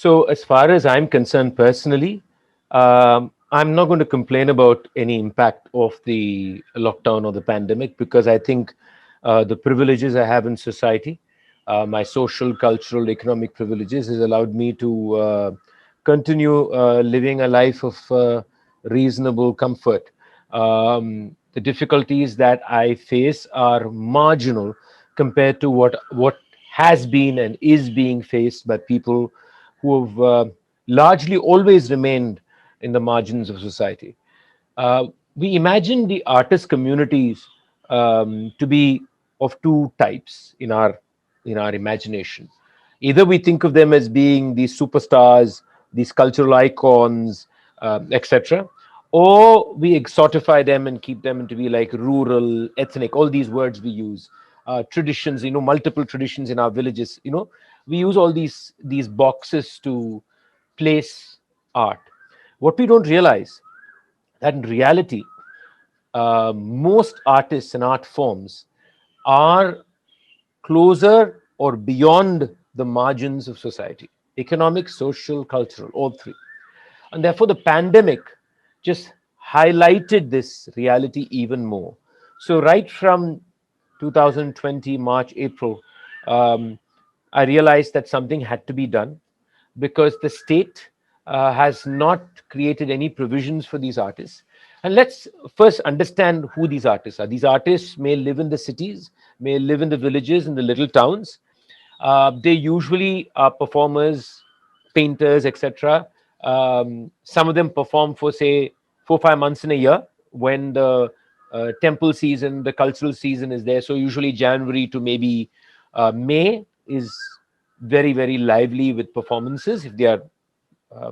So, as far as I'm concerned personally, I'm not going to complain about any impact of the lockdown or the pandemic because I think the privileges I have in society, my social, cultural, economic privileges, has allowed me to continue living a life of reasonable comfort. The difficulties that I face are marginal compared to what has been and is being faced by people who have largely always remained in the margins of society. Uh, we imagine the artist communities to be of two types in our imagination. Either we think of them as being these superstars, these cultural icons, etc., or we exotify them and keep them to be like rural, ethnic, all these words we use, traditions, multiple traditions in our villages. We use all these boxes to place art. What we don't realize that in reality, most artists and art forms are closer or beyond the margins of society, economic, social, cultural, all three. And therefore, the pandemic just highlighted this reality even more. So, right from 2020, March, April, um, I realized that something had to be done because the state has not created any provisions for these artists. And let's first understand who these artists are. These artists may live in the cities, may live in the villages, in the little towns. They usually are performers, painters, etc. Some of them perform for, say, 4 or 5 months in a year when the temple season, the cultural season is there. So, usually January to maybe May is very, very lively with performances if they are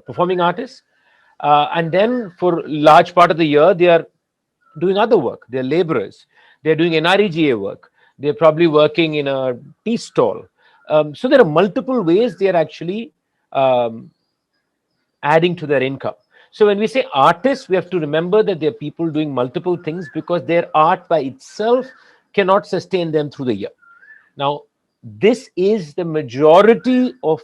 performing artists. And then for large part of the year, they are doing other work. They're laborers. They're doing NREGA work. They're probably working in a tea stall. So there are multiple ways they are actually um, adding to their income. So when we say artists, we have to remember that there are people doing multiple things because their art by itself cannot sustain them through the year. Now, this is the majority of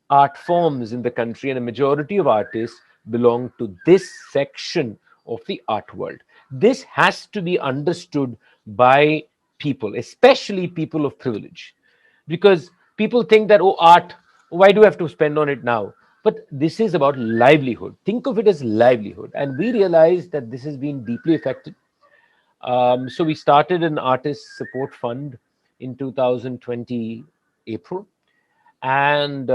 art forms in the country, and a majority of artists belong to this section of the art world. This has to be understood by people, especially people of privilege, because people think that, oh, art, why do I have to spend on it now? But this is about livelihood. Think of it as livelihood. And we realize that this has been deeply affected. So we started an artist support fund in 2020 April, and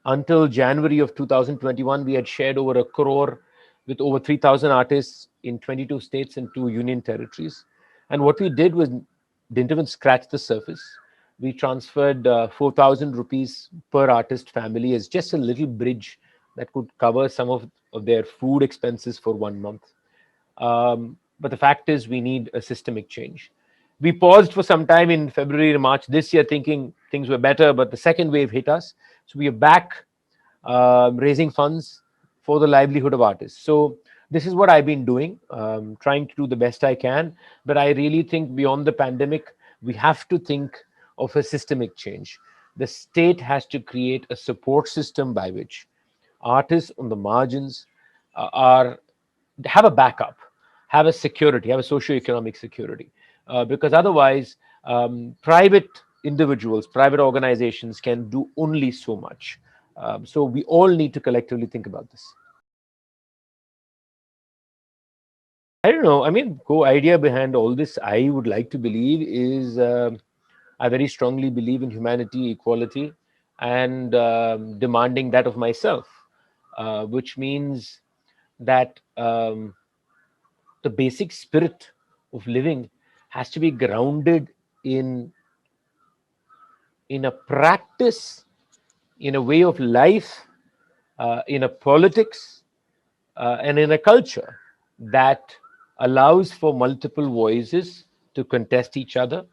until January of 2021, we had shared over a crore with over 3,000 artists in 22 states and 2 union territories. And what we did was didn't even scratch the surface. We transferred 4,000 rupees per artist family as just a little bridge that could cover some of their food expenses for 1 month. But the fact is, we need a systemic change. We paused for some time in February and March this year, thinking things were better, but the second wave hit us. So we are back raising funds for the livelihood of artists. So this is what I've been doing, trying to do the best I can. But I really think beyond the pandemic, we have to think of a systemic change. The state has to create a support system by which artists on the margins are have a backup, have a security, have a socio-economic security, because otherwise, private individuals, private organizations can do only so much. So we all need to collectively think about this. I don't know. I mean, core idea behind all this, I would like to believe, is I very strongly believe in humanity, equality, and demanding that of myself, which means that the basic spirit of living has to be grounded in in a practice, in a way of life, in a politics, and in a culture that allows for multiple voices to contest each other,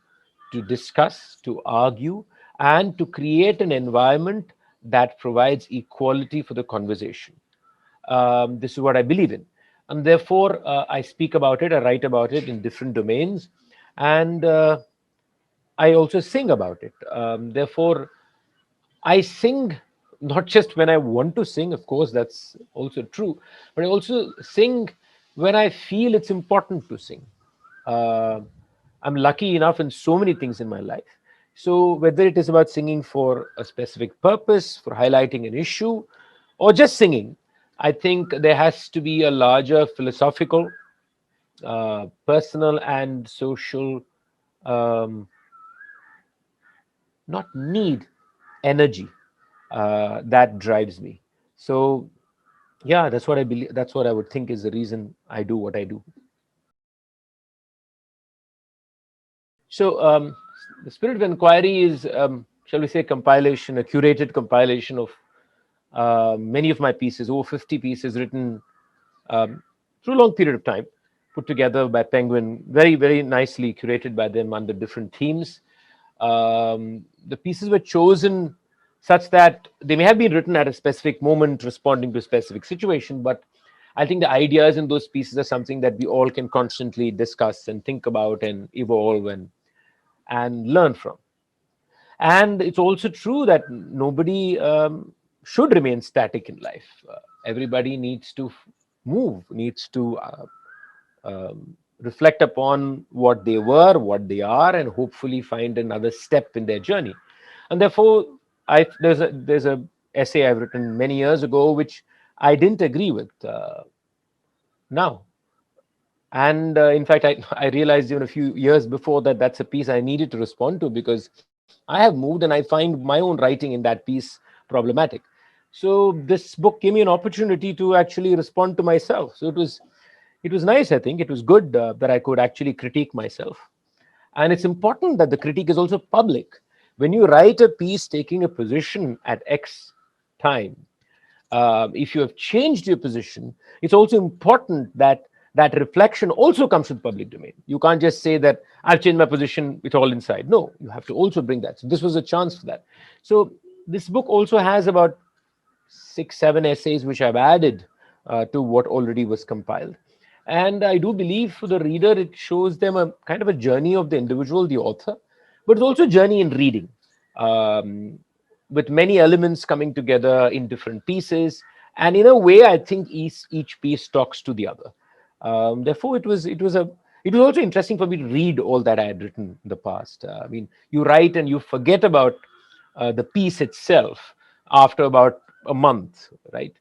to discuss, to argue, and to create an environment that provides equality for the conversation. This is what I believe in. And therefore, I speak about it, I write about it in different domains, and I also sing about it. Therefore, I sing not just when I want to sing, of course, that's also true, but I also sing when I feel it's important to sing. Uh, I'm lucky enough in so many things in my life. So, whether it is about singing for a specific purpose, for highlighting an issue, or just singing, I think there has to be a larger philosophical, personal, and social, um, not need, energy that drives me. So, yeah, that's what I believe. That's what I would think is the reason I do what I do. So, the Spirit of Inquiry is, shall we say, compilation, a curated compilation of many of my pieces, over 50 pieces written through a long period of time, put together by Penguin, very, very nicely curated by them under different themes. The pieces were chosen such that they may have been written at a specific moment, responding to a specific situation, but I think the ideas in those pieces are something that we all can constantly discuss and think about and evolve and learn from. And it's also true that nobody should remain static in life. Everybody needs to move, needs to reflect upon what they were, what they are, and hopefully find another step in their journey. And therefore, there's a essay I've written many years ago which I didn't agree with now. And in fact, I realized even a few years before that that's a piece I needed to respond to, because I have moved and I find my own writing in that piece problematic. So this book gave me an opportunity to actually respond to myself. So it was nice. I think it was good that I could actually critique myself. And it's important that the critique is also public. When you write a piece taking a position at X time, if you have changed your position, it's also important that that reflection also comes to the public domain. You can't just say that I've changed my position, it's all inside. No, you have to also bring that. So this was a chance for that. So this book also has about 6, 7 essays which I've added to what already was compiled. And I do believe for the reader, it shows them a kind of a journey of the individual, the author, but it's also a journey in reading. Um, with many elements coming together in different pieces, and in a way I think each piece talks to the other. Therefore it was also interesting for me to read all that I had written in the past. I mean, you write and you forget about the piece itself after about a month, right?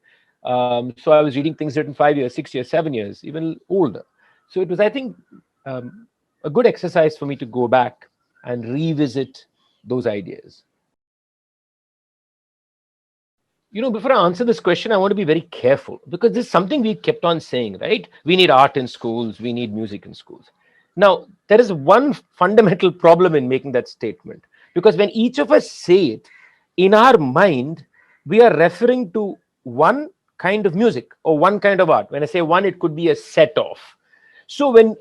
So I was reading things written 5 years, 6 years, 7 years, even older. So it was, I think, a good exercise for me to go back and revisit those ideas. Before I answer this question, I want to be very careful, because this is something we kept on saying, right? We need art in schools, we need music in schools. Now, there is one fundamental problem in making that statement, because when each of us say it, in our mind, we are referring to one kind of music or one kind of art. When I say one, it could be a set of. So when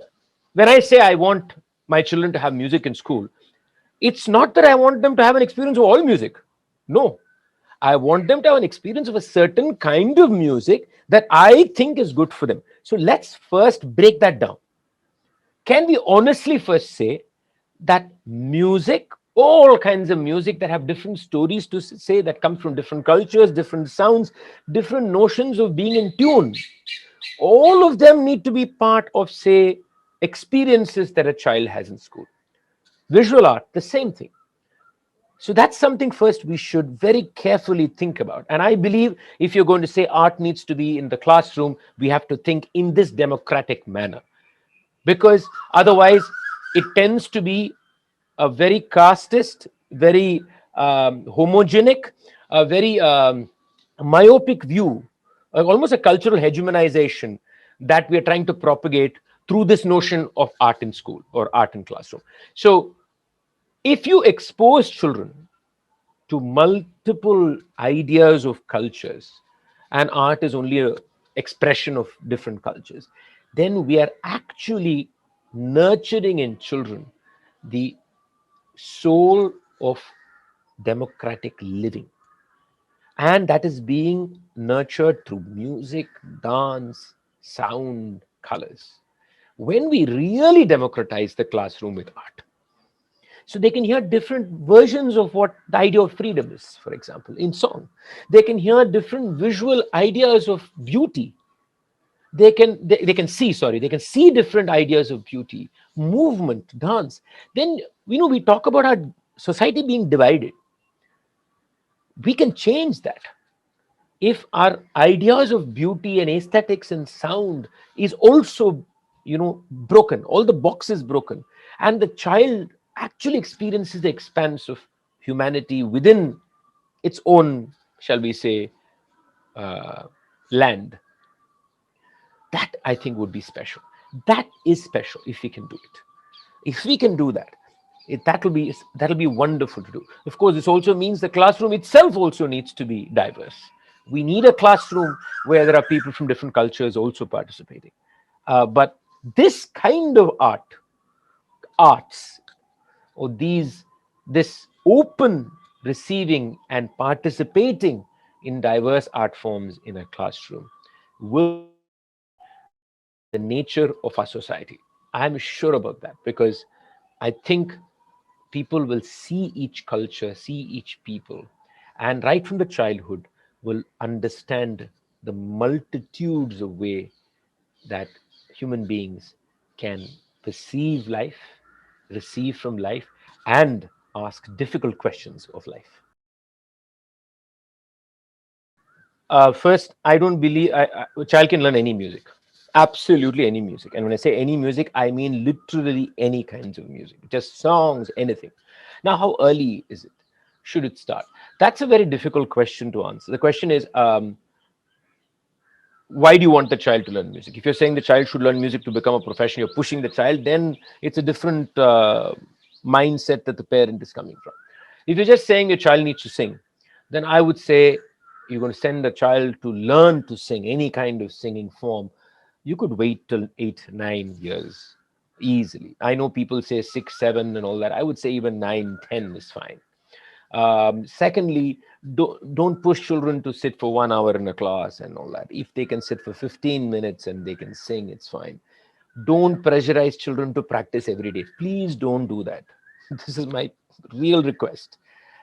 I say I want my children to have music in school, it's not that I want them to have an experience of all music. No, I want them to have an experience of a certain kind of music that I think is good for them. So let's first break that down. Can we honestly first say that music, all kinds of music that have different stories to say, that come from different cultures, different sounds, different notions of being in tune, all of them need to be part of, say, experiences that a child has in school? Visual art, the same thing. So that's something first we should very carefully think about. And I believe if you're going to say art needs to be in the classroom, we have to think in this democratic manner, because otherwise it tends to be a very casteist, very homogenic, a very myopic view, almost a cultural hegemonization that we are trying to propagate through this notion of art in school or art in classroom. So if you expose children to multiple ideas of cultures, and art is only a expression of different cultures, then we are actually nurturing in children the soul of democratic living, and that is being nurtured through music, dance, sound, colors. When we really democratize the classroom with art, So they can hear different versions of what the idea of freedom is, for example, in song. They can hear different visual ideas of beauty. They can see, sorry, they can see different ideas of beauty, movement, dance. Then, we talk about our society being divided. We can change that. If our ideas of beauty and aesthetics and sound is also broken, all the boxes broken, and the child actually experiences the expanse of humanity within its own, shall we say, uh, land, that I think would be special. That is special if we can do it. If we can do that, that'll be wonderful to do. Of course, this also means the classroom itself also needs to be diverse. We need a classroom where there are people from different cultures also participating. But this kind of arts, or this open receiving and participating in diverse art forms in a classroom will the nature of our society. I'm sure about that, because I think people will see each culture, see each people, and right from the childhood will understand the multitudes of way that human beings can perceive life, receive from life, and ask difficult questions of life. First, I don't believe a child can learn any music, absolutely any music. And when I say any music, I mean literally any kinds of music, just songs, anything. Now, how early is it? Should it start? That's a very difficult question to answer. The question is, why do you want the child to learn music? If you're saying the child should learn music to become a profession, you're pushing the child, then it's a different mindset that the parent is coming from. If you're just saying your child needs to sing, then I would say you're going to send a child to learn to sing, any kind of singing form. You could wait till 8, 9 years easily. I know people say 6, 7 and all that. I would say even 9, 10 is fine. Secondly, don't push children to sit for 1 hour in a class and all that. If they can sit for 15 minutes and they can sing, it's fine. Don't pressurize children to practice every day. Please don't do that. This is my real request.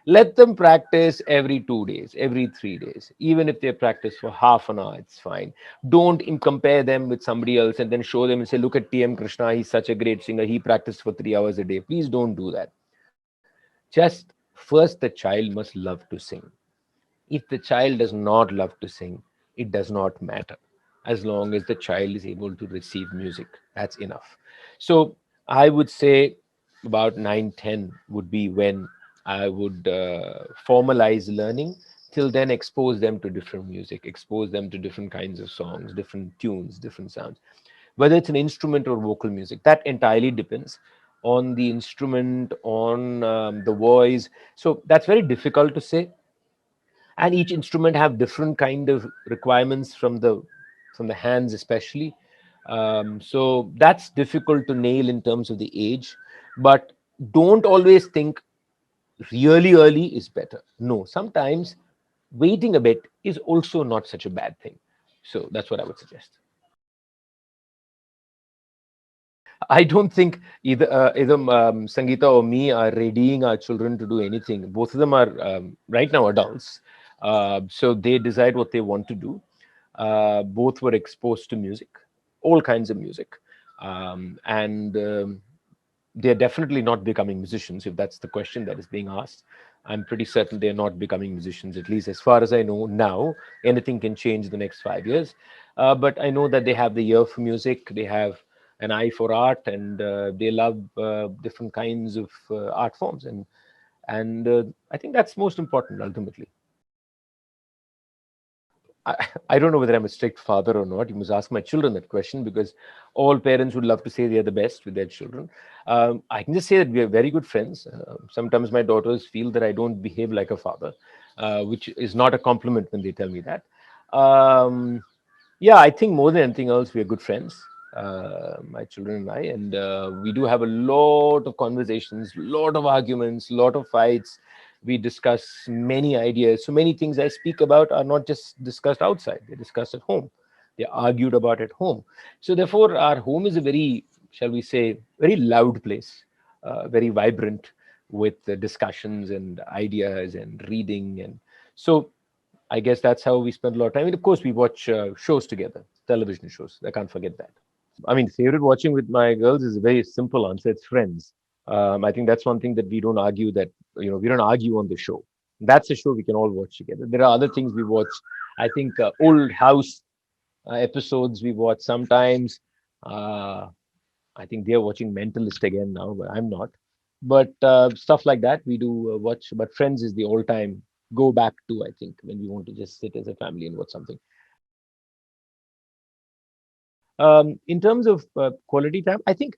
Let them practice every 2 days, every 3 days. Even if they practice for half an hour, it's fine. Don't compare them with somebody else and then show them and say, look at TM Krishna, he's such a great singer. He practiced for 3 hours a day. Please don't do that. Just first, the child must love to sing. If the child does not love to sing, it does not matter. As long as the child is able to receive music, that's enough. So I would say about 9, 10 would be when I would formalize learning. Till then, expose them to different music, expose them to different kinds of songs, different tunes, different sounds. Whether it's an instrument or vocal music, that entirely depends on the instrument, on the voice. So that's very difficult to say, and each instrument have different kind of requirements from the hands especially. So that's difficult to nail in terms of the age. But don't always think really early is better. No, sometimes waiting a bit is also not such a bad thing. So that's what I would suggest. I don't think either Sangeeta or me are readying our children to do anything. Both of them are right now adults, so they decide what they want to do. Both were exposed to music, all kinds of music, and they're definitely not becoming musicians. If that's the question that is being asked, I'm pretty certain they're not becoming musicians. At least as far as I know now, anything can change the next 5 years. But I know that they have the ear for music. They have an eye for art, and they love different kinds of art forms, and I think that's most important ultimately. I don't know whether I'm a strict father or not. You must ask my children that question, because all parents would love to say they are the best with their children. I can just say that we are very good friends. Sometimes my daughters feel that I don't behave like a father, which is not a compliment when they tell me that. Um, yeah, I think more than anything else, we are good friends, my children and I, and we do have a lot of conversations, lot of arguments, lot of fights. We discuss many ideas. So many things I speak about are not just discussed outside; they're discussed at home. They're argued about at home. So therefore, our home is a very, shall we say, very loud place, very vibrant. with the discussions and ideas and reading. And so I guess that's how we spend a lot of time. I mean, of course, we watch shows together, television shows. I can't forget that. I mean, favorite watching with my girls is a very simple answer. It's Friends. I think that's one thing that we don't argue, that we don't argue on the show. That's a show we can all watch together. There are other things we watch. I think old house episodes we watch sometimes. Uh, I think they're watching Mentalist again now, but I'm not. But stuff like that we do watch. But Friends is the all-time go back to, I think, when we want to just sit as a family and watch something. In terms of quality time, I think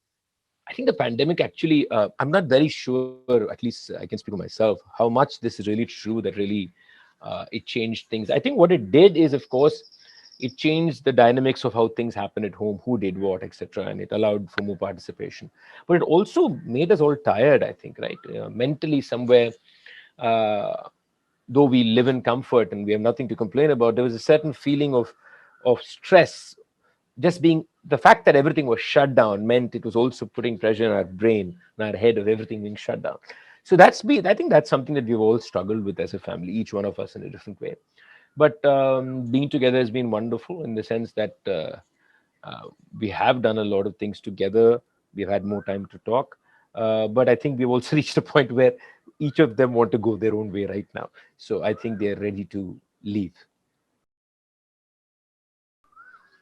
the pandemic actually, I'm not very sure, at least I can speak for myself, how much this is really true, that really it changed things. I think what it did is, of course, it changed the dynamics of how things happen at home, who did what, etc. And it allowed for more participation. But it also made us all tired, I think, right? Mentally, somewhere, uh, though we live in comfort and we have nothing to complain about, there was a certain feeling of stress. Just being the fact that everything was shut down meant it was also putting pressure on our brain and our head of everything being shut down. So I think that's something that we've all struggled with as a family, each one of us in a different way. But being together has been wonderful in the sense that we have done a lot of things together. We've had more time to talk. But I think we've also reached a point where each of them want to go their own way right now. So I think they're ready to leave.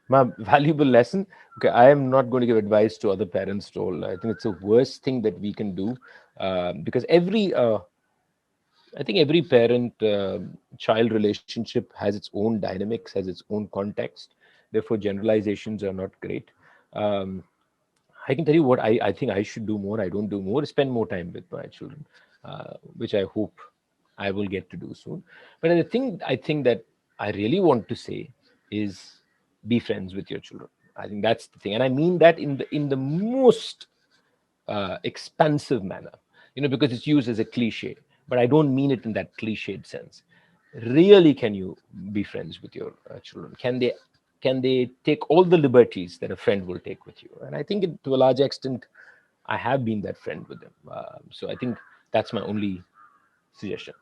My valuable lesson. Okay, I am not going to give advice to other parents at all. I think it's the worst thing that we can do, because I think every parent child relationship has its own dynamics, has its own context. Therefore, generalizations are not great. Um, I can tell you what I think I should do more. I don't do more. Spend more time with my children, which I hope I will get to do soon. But the thing I think that I really want to say is be friends with your children. I think that's the thing, and I mean that in the most expansive manner, because it's used as a cliche, but I don't mean it in that cliched sense. Really, can you be friends with your children? Can they take all the liberties that a friend will take with you? And I think to a large extent, I have been that friend with them. So I think that's my only suggestion.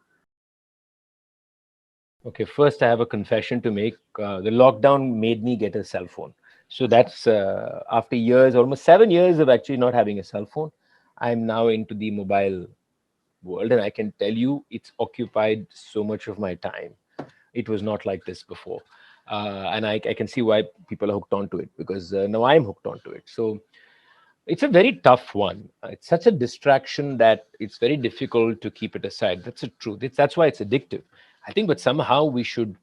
Okay, first I have a confession to make. The lockdown made me get a cell phone. So that's after years, almost 7 years of actually not having a cell phone. I'm now into the mobile world, and I can tell you it's occupied so much of my time. It was not like this before. And I can see why people are hooked onto it, because now I'm hooked onto it. So it's a very tough one. It's such a distraction that it's very difficult to keep it aside. That's the truth. That's why it's addictive. I think, but somehow we should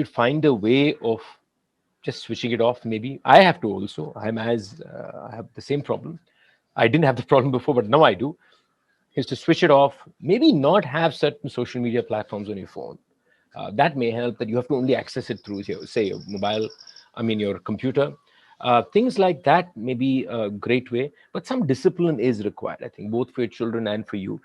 find a way of just switching it off. Maybe I have to also. I have the same problem. I didn't have the problem before, but now I do. Is to switch it off. Maybe not have certain social media platforms on your phone. That may help. That you have to only access it through your, say, your mobile. I mean, your computer. Things like that may be a great way, but some discipline is required. I think both for your children and for you.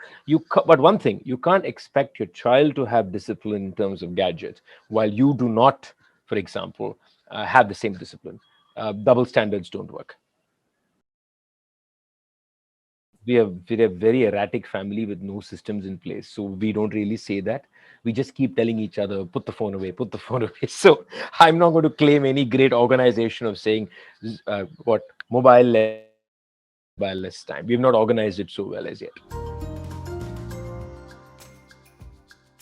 But one thing, you can't expect your child to have discipline in terms of gadgets, while you do not, for example, have the same discipline. Double standards don't work. We're a very erratic family with no systems in place, so we don't really say that. We just keep telling each other, put the phone away, put the phone away. So I'm not going to claim any great organization of saying what mobile less time. We've not organized it so well as yet.